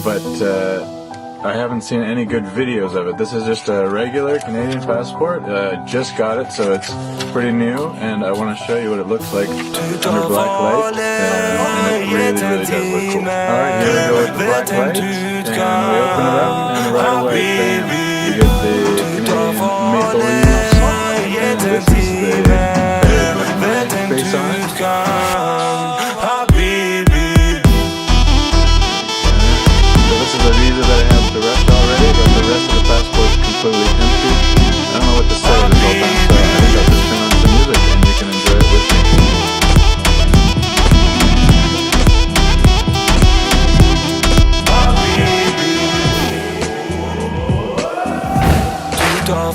but I haven't seen any good videos of it. This is just a regular Canadian passport. Just got it, so it's pretty new, and I want to show you what it looks like under black light, and it really, really does look cool. Alright, here we go with the black lights, and we open it up, and right away, bam, you get the Canadian maple leaves, and this is the bed with my face on it. This is a visa that I have the rest already, but the rest of the passport is completely empty. I don't know what to say this whole time, so I think I'll just turn on some music and you can enjoy it with me. Tout en